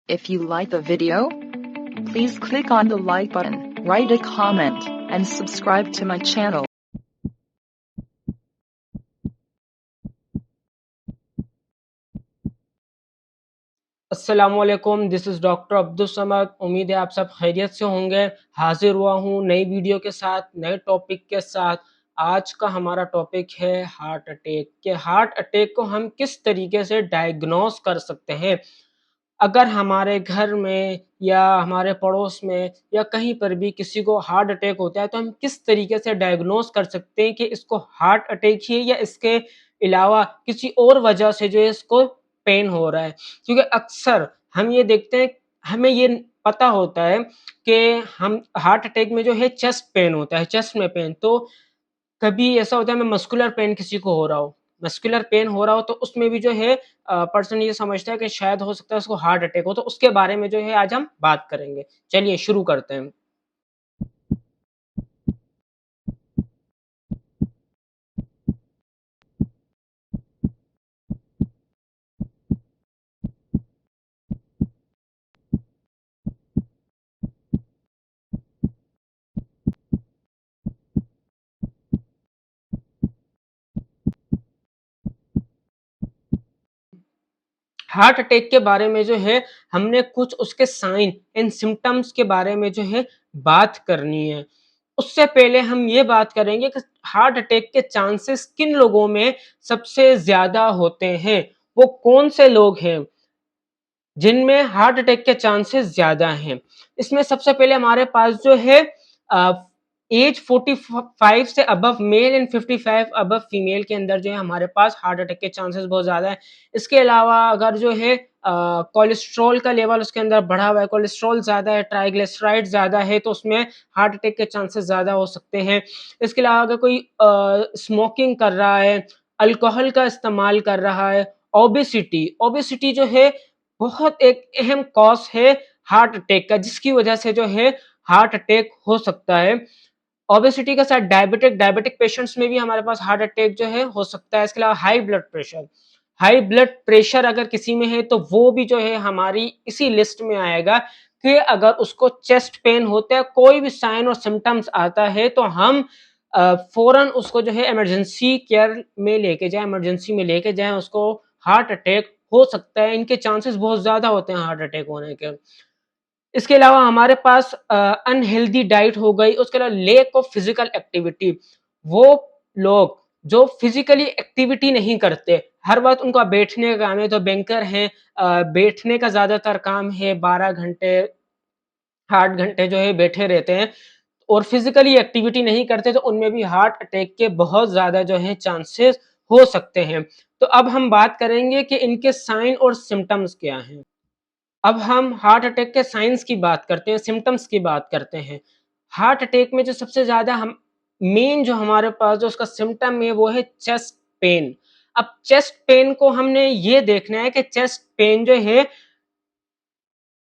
If you like the video, please click on the like button, write a comment, and subscribe to my channel. अस्सलामुअलैकुम, this is doctor Abdul Samad. उम्मीद है आप सब खैरियत से होंगे। हाजिर हुआ हूँ नई वीडियो के साथ, नए टॉपिक के साथ। आज का हमारा टॉपिक है हार्ट अटैक के हार्ट अटैक को हम किस तरीके से डायग्नोस कर सकते हैं। अगर हमारे घर में या हमारे पड़ोस में या कहीं पर भी किसी को हार्ट अटैक होता है तो हम किस तरीके से डायग्नोस कर सकते हैं कि इसको हार्ट अटैक ही है या इसके अलावा किसी और वजह से जो है इसको पेन हो रहा है। क्योंकि अक्सर हम ये देखते हैं, हमें ये पता होता है कि हम हार्ट अटैक में जो है चेस्ट पेन होता है, चेस्ट में पेन। तो कभी ऐसा होता है मैं मस्कुलर पेन किसी को हो रहा हो, मस्कुलर पेन हो रहा हो तो उसमें भी जो है पर्सन ये समझता है कि शायद हो सकता है उसको हार्ट अटैक हो। तो उसके बारे में जो है आज हम बात करेंगे। चलिए शुरू करते हैं। हार्ट अटैक के बारे में जो है हमने कुछ उसके साइन एंड सिम्टम्स के बारे में जो है बात करनी है। उससे पहले हम ये बात करेंगे कि हार्ट अटैक के चांसेस किन लोगों में सबसे ज्यादा होते हैं, वो कौन से लोग हैं जिनमें हार्ट अटैक के चांसेस ज्यादा हैं। इसमें सबसे पहले हमारे पास जो है एज 45 से above male and 55 above female के अंदर जो है हमारे पास हार्ट अटैक के चांसेस बहुत ज्यादा है। इसके अलावा अगर जो है कोलेस्ट्रॉल का लेवल उसके अंदर बढ़ा हुआ है, कोलेस्ट्रॉल ज्यादा है, ट्राइग्लिसराइड ज्यादा है, तो उसमें हार्ट अटैक के चांसेस ज्यादा हो सकते हैं। इसके अलावा अगर कोई स्मोकिंग कर रहा है, अल्कोहल का इस्तेमाल कर रहा है, ओबेसिटी ओबेसिटी जो है बहुत एक अहम कॉज है हार्ट अटैक का, जिसकी वजह से जो है हार्ट अटैक हो सकता है। ओबेसिटी के साथ डायबिटिक पेशेंट्स में भी हमारे पास हार्ट अटैक जो है हो सकता है। इसके अलावा हाई ब्लड प्रेशर अगर किसी में है तो वो भी जो है हमारी इसी लिस्ट में आएगा कि अगर उसको चेस्ट पेन होता है, कोई भी साइन और सिम्टम्स आता है तो हम फौरन उसको जो है इमरजेंसी केयर में लेके जाएं, इमरजेंसी में लेके जाएं। उसको हार्ट अटैक हो सकता है, इनके चांसेस बहुत ज्यादा होते हैं हार्ट अटैक होने के। इसके अलावा हमारे पास अनहेल्दी डाइट हो गई, उसके अलावा लेक ऑफ फिजिकल एक्टिविटी। वो लोग जो फिजिकली एक्टिविटी नहीं करते, हर वक्त उनका बैठने का काम है, तो बैंकर हैं, बैठने का ज्यादातर काम है, 12 घंटे 8 घंटे जो है बैठे रहते हैं और फिजिकली एक्टिविटी नहीं करते, तो उनमें भी हार्ट अटैक के बहुत ज्यादा जो है चांसेस हो सकते हैं। तो अब हम बात करेंगे कि इनके साइन और सिम्टम्स क्या हैं। अब हम हार्ट अटैक के साइंस की बात करते हैं, सिम्टम्स की बात करते हैं। हार्ट अटैक में जो सबसे ज्यादा हम मेन जो हमारे पास जो उसका सिम्टम है वो है चेस्ट पेन। अब चेस्ट पेन को हमने ये देखना है कि चेस्ट पेन जो है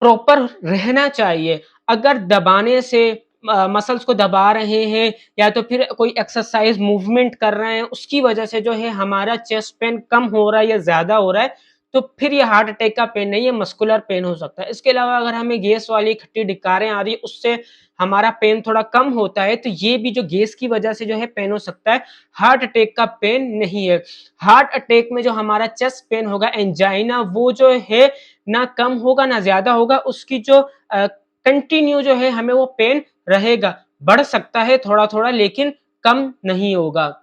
प्रॉपर रहना चाहिए। अगर दबाने से मसल्स को दबा रहे हैं या तो फिर कोई एक्सरसाइज मूवमेंट कर रहे हैं, उसकी वजह से जो है हमारा चेस्ट पेन कम हो रहा है या ज्यादा हो रहा है, तो फिर ये हार्ट अटैक का पेन नहीं है, मस्कुलर पेन हो सकता है। इसके अलावा अगर हमें गैस वाली खट्टी डिकारें आ रही है, उससे हमारा पेन थोड़ा कम होता है, तो ये भी जो गैस की वजह से जो है पेन हो सकता है, हार्ट अटैक का पेन नहीं है। हार्ट अटैक में जो हमारा चेस्ट पेन होगा, एंजाइना, वो जो है ना कम होगा ना ज्यादा होगा, उसकी जो कंटिन्यू जो है हमें वो पेन रहेगा, बढ़ सकता है थोड़ा थोड़ा लेकिन कम नहीं होगा।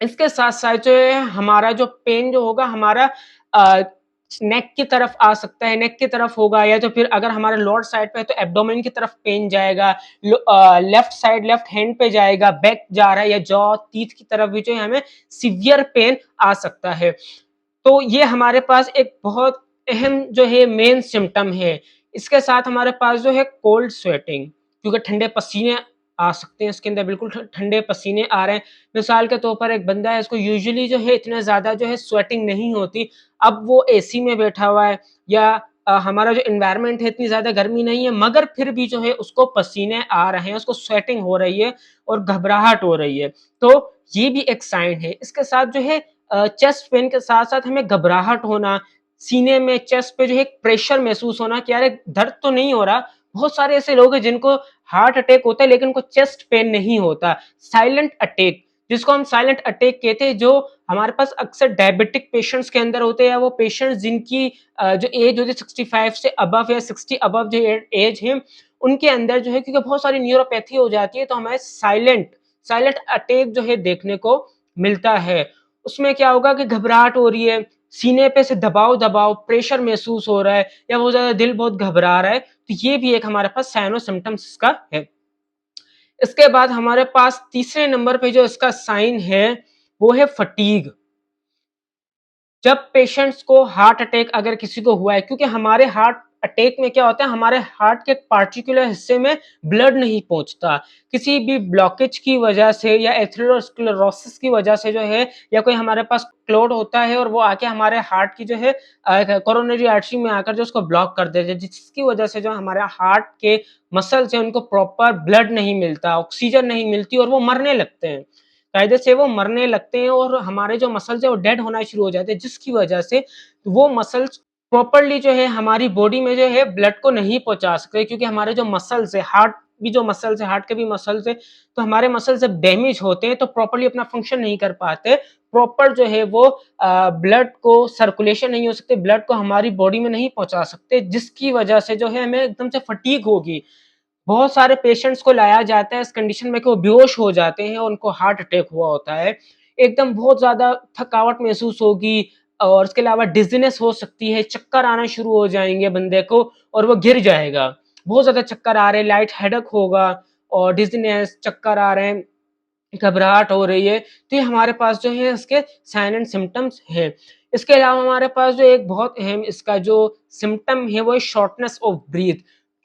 इसके साथ साथ जो है हमारा जो पेन जो होगा हमारा नेक की तरफ आ सकता है, नेक की तरफ होगा, या तो फिर अगर हमारा लोअर साइड पे है तो एब्डोमेन की तरफ पेन जाएगा, लेफ्ट साइड लेफ्ट हैंड पे जाएगा, बैक जा रहा है, या जॉ टीथ की तरफ भी जो है हमें सीवियर पेन आ सकता है। तो ये हमारे पास एक बहुत अहम जो है मेन सिम्टम है। इसके साथ हमारे पास जो है कोल्ड स्वेटिंग, क्योंकि ठंडे पसीने आ सकते हैं इसके अंदर, बिल्कुल ठंडे पसीने आ रहे हैं। मिसाल के तौर पर एक बंदा है, इसको यूजुअली जो है इतना ज्यादा जो है स्वेटिंग नहीं होती, अब वो एसी में बैठा हुआ है या हमारा जो एनवायरनमेंट है इतनी ज्यादा गर्मी नहीं है, मगर फिर भी जो है उसको पसीने आ रहे हैं, उसको स्वेटिंग हो रही है और घबराहट हो रही है, तो ये भी एक साइन है। इसके साथ जो है चेस्ट पेन के साथ साथ हमें घबराहट होना, सीने में, चेस्ट पे जो है एक प्रेशर महसूस होना कि यार दर्द तो नहीं हो रहा। बहुत सारे ऐसे लोग हैं जिनको हार्ट अटैक होता है लेकिन उनको चेस्ट पेन नहीं होता। साइलेंट अटैक, जिसको हम साइलेंट अटैक कहते हैं, जो हमारे पास अक्सर डायबिटिक पेशेंट्स के अंदर होते हैं, या वो पेशेंट्स जिनकी जो एज होती है 65 से अबव या 60 अबव जो एज है, उनके अंदर जो है, क्योंकि बहुत सारी न्यूरोपैथी हो जाती है, तो हमें साइलेंट अटैक जो है देखने को मिलता है। उसमें क्या होगा कि घबराहट हो रही है, सीने पे से दबाव प्रेशर महसूस हो रहा है, या बहुत ज्यादा दिल बहुत घबरा रहा है, तो ये भी एक हमारे पास साइन और सिम्टम्स इसका है। इसके बाद हमारे पास तीसरे नंबर पे जो इसका साइन है वो है फटीग। जब पेशेंट्स को हार्ट अटैक अगर किसी को हुआ है, क्योंकि हमारे हार्ट अटैक में क्या होता है, हमारे हार्ट के एक पार्टिकुलर हिस्से में ब्लड नहीं पहुंचता, किसी भी ब्लॉकेज की वजह से या एथेरोस्क्लेरोसिस की वजह से जो है, या कोई हमारे पास क्लॉट होता है और वो आके हमारे हार्ट की जो है कोरोनरी आर्टरी में आकर जो उसको ब्लॉक कर देते हैं, जिसकी वजह से जो हमारे हार्ट के मसल्स हैं उनको प्रॉपर ब्लड नहीं मिलता, ऑक्सीजन नहीं मिलती और वो मरने लगते हैं। कायदे से वो मरने लगते हैं और हमारे जो मसल्स है वो डेड होना शुरू हो जाते हैं, जिसकी वजह से वो मसल्स प्रॉपर्ली जो है हमारी बॉडी में जो है ब्लड को नहीं पहुंचा सकते, क्योंकि हमारे जो मसल्स है, हार्ट भी जो मसल्स है, हार्ट के भी मसल्स है, तो हमारे मसल्स जब डैमेज होते हैं तो प्रॉपर्ली अपना फंक्शन नहीं कर पाते, प्रॉपर जो है वो ब्लड को सर्कुलेशन नहीं हो सकते, ब्लड को हमारी बॉडी में नहीं पहुंचा सकते, जिसकी वजह से जो है हमें एकदम से फटीग होगी। बहुत सारे पेशेंट्स को लाया जाता है इस कंडीशन में कि वो बेहोश हो जाते हैं, उनको हार्ट अटैक हुआ होता है, एकदम बहुत ज्यादा थकावट महसूस होगी, और इसके अलावा डिजीनेस हो सकती है, चक्कर आना शुरू हो जाएंगे बंदे को और वो गिर जाएगा। बहुत ज्यादा चक्कर आ रहे हैं, लाइट हेडेक होगा और डिजीनेस, चक्कर आ रहे हैं, घबराहट हो रही है, तो ये हमारे पास जो है इसके साइन एंड सिम्टम्स हैं। इसके अलावा हमारे पास जो एक बहुत अहम इसका जो सिम्टम है वो है शॉर्टनेस ऑफ ब्रीथ,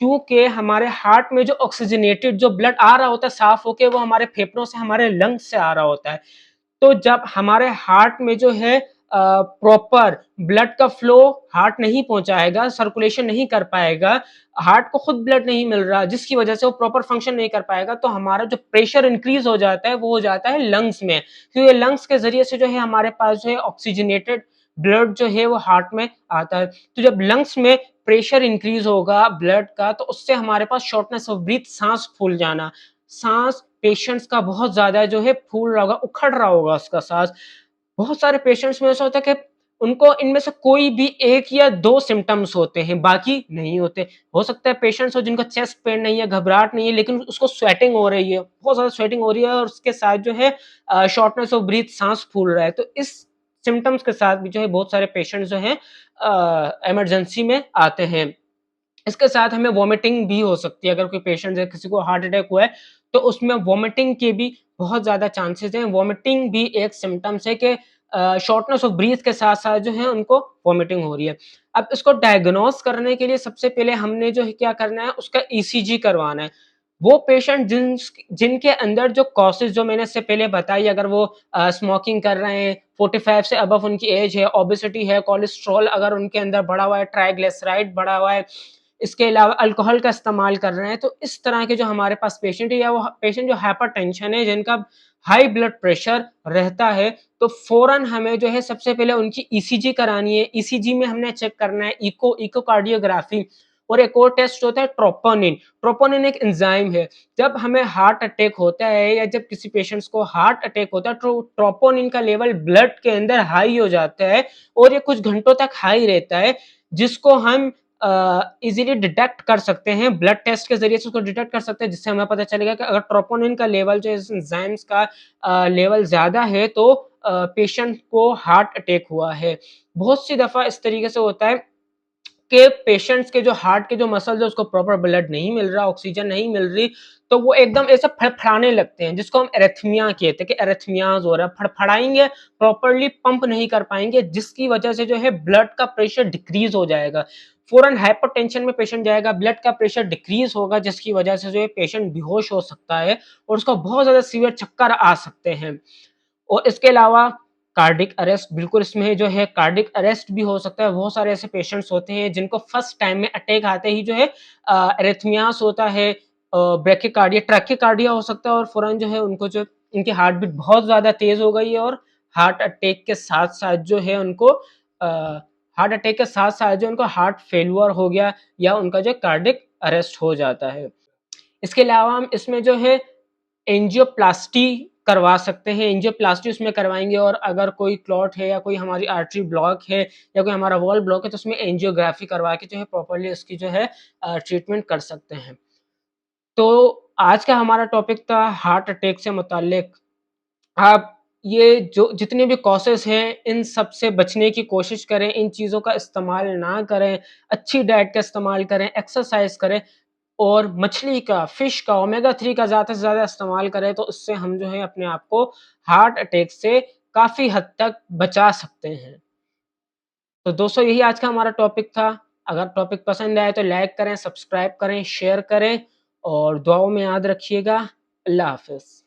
क्योंकि हमारे हार्ट में जो ऑक्सीजनेटेड जो ब्लड आ रहा होता है साफ होके, वो हमारे फेफड़ों से, हमारे लंग्स से आ रहा होता है। तो जब हमारे हार्ट में जो है प्रॉपर ब्लड का फ्लो हार्ट नहीं पहुंचाएगा, सर्कुलेशन नहीं कर पाएगा, हार्ट को खुद ब्लड नहीं मिल रहा, जिसकी वजह से वो प्रॉपर फंक्शन नहीं कर पाएगा, तो हमारा जो प्रेशर इंक्रीज हो जाता है वो हो जाता है लंग्स में, क्योंकि लंग्स के जरिए से जो है हमारे पास जो है ऑक्सीजनेटेड ब्लड जो है वो हार्ट में आता है। तो जब लंग्स में प्रेशर इंक्रीज होगा ब्लड का, तो उससे हमारे पास शॉर्टनेस ऑफ ब्रीथ, सांस फूल जाना, सांस पेशेंट्स का बहुत ज्यादा जो है फूल रहा होगा, उखड़ रहा होगा उसका सांस। बहुत सारे पेशेंट्स में ऐसा होता है कि उनको इनमें से कोई भी एक या दो सिम्टम्स होते हैं, बाकी नहीं होते। हो सकता है पेशेंट्स हो जिनको चेस्ट पेन नहीं है, घबराहट नहीं है, लेकिन उसको स्वेटिंग हो रही है, बहुत ज्यादा स्वेटिंग हो रही है, और उसके साथ जो है शॉर्टनेस ऑफ ब्रीथ, सांस फूल रहा है। तो इस सिम्टम्स के साथ भी जो है बहुत सारे पेशेंट्स जो है इमरजेंसी में आते हैं। इसके साथ हमें वॉमिटिंग भी हो सकती है, अगर कोई पेशेंट है, किसी को हार्ट अटैक हुआ है, तो उसमें वॉमिटिंग के भी बहुत ज्यादा चांसेस हैं। वॉमिटिंग भी एक सिम्टम्स है कि शॉर्टनेस ऑफ ब्रीथ के साथ साथ जो है उनको वॉमिटिंग हो रही है। अब इसको डायग्नोस करने के लिए सबसे पहले हमने जो है क्या करना है, उसका ईसीजी करवाना है। वो पेशेंट जिनके अंदर जो कॉसेज जो मैंने इससे पहले बताई, अगर वो स्मोकिंग कर रहे हैं, 45 से अबव उनकी एज है, ओबेसिटी है, कोलेस्ट्रॉल अगर उनके अंदर बढ़ा हुआ है, ट्राइग्लिसराइड बढ़ा हुआ है, इसके अलावा अल्कोहल का इस्तेमाल कर रहे हैं, तो इस तरह के जो हमारे पास पेशेंट है, या वो पेशेंट जो हाइपरटेंशन है, जिनका हाई ब्लड प्रेशर रहता है, तो फौरन हमें जो है सबसे पहले उनकी ईसीजी करानी है। ईसीजी में हमने चेक करना है इकोकार्डियोग्राफी, और एक और टेस्ट होता है ट्रोपोनिन। ट्रोपोनिन एक एंजाइम है। जब हमें हार्ट अटैक होता है या जब किसी पेशेंट्स को हार्ट अटैक होता है, तो ट्रोपोनिन का लेवल ब्लड के अंदर हाई हो जाता है, और ये कुछ घंटों तक हाई रहता है, जिसको हम इजीली डिटेक्ट कर सकते हैं, ब्लड टेस्ट के जरिए से उसको डिटेक्ट कर सकते हैं, जिससे हमें पता चलेगा कि अगर ट्रोपोनिन का लेवल जो इस एंजाइम्स का लेवल ज्यादा है, तो पेशेंट को हार्ट अटैक हुआ है। बहुत सी दफा इस तरीके से होता है कि पेशेंट्स के जो हार्ट के जो मसल्स है उसको प्रॉपर ब्लड नहीं मिल रहा, ऑक्सीजन नहीं मिल रही, तो वो एकदम ऐसे फड़फड़ाने लगते हैं, जिसको हम एरिथमिया कहते हैं कि एरिथमियाज हो रहा है, फड़फड़ाएंगे, प्रॉपर्ली पंप नहीं कर पाएंगे, जिसकी वजह से जो है ब्लड का प्रेशर डिक्रीज हो जाएगा, फौरन हाइपरटेंशन में पेशेंट जाएगा, ब्लड का प्रेशर डिक्रीज होगा, जिसकी वजह से जो है पेशेंट बेहोश हो सकता है और उसको बहुत ज्यादा सीवियर चक्कर आ सकते हैं। और इसके अलावा कार्डिक अरेस्ट, बिल्कुल इसमें जो है कार्डिक अरेस्ट भी हो सकता है। बहुत सारे ऐसे पेशेंट्स होते हैं जिनको फर्स्ट टाइम में अटैक आते ही जो है एरिथमियास होता है, ब्रैकिकार्डिया, ट्रैकिकार्डिया हो सकता है, और फौरन जो है उनको जो इनकी हार्ट बीट बहुत ज्यादा तेज हो गई है, और हार्ट अटैक के साथ साथ जो है उनको हार्ट अटैक के साथ-साथ जो उनको हार्ट फेल्योर हो गया या उनका जो कार्डियक अरेस्ट हो जाता है। इसके अलावा हम इसमें जो है एंजियोप्लास्टी करवा सकते हैं, एंजियोप्लास्टी उसमें करवाएँगे और अगर कोई क्लॉट है या कोई हमारी आर्टरी ब्लॉक है या कोई हमारा वॉल ब्लॉक है तो उसमें एंजियोग्राफी करवा के जो है प्रॉपर्ली उसकी जो है ट्रीटमेंट कर सकते हैं। तो आज का हमारा टॉपिक था हार्ट अटैक से मुताल्लिक। आप ये जो जितने भी कॉसेज़ हैं, इन सब से बचने की कोशिश करें, इन चीज़ों का इस्तेमाल ना करें, अच्छी डाइट का इस्तेमाल करें, एक्सरसाइज़ करें और मछली का, फ़िश का, ओमेगा 3 का ज़्यादा से ज़्यादा इस्तेमाल करें, तो उससे हम जो है अपने आप को हार्ट अटैक से काफ़ी हद तक बचा सकते हैं। तो दोस्तों यही आज का हमारा टॉपिक था। अगर टॉपिक पसंद आए तो लाइक करें, सब्सक्राइब करें, शेयर करें और दुआओं में याद रखिएगा। अल्लाह हाफ़िज़।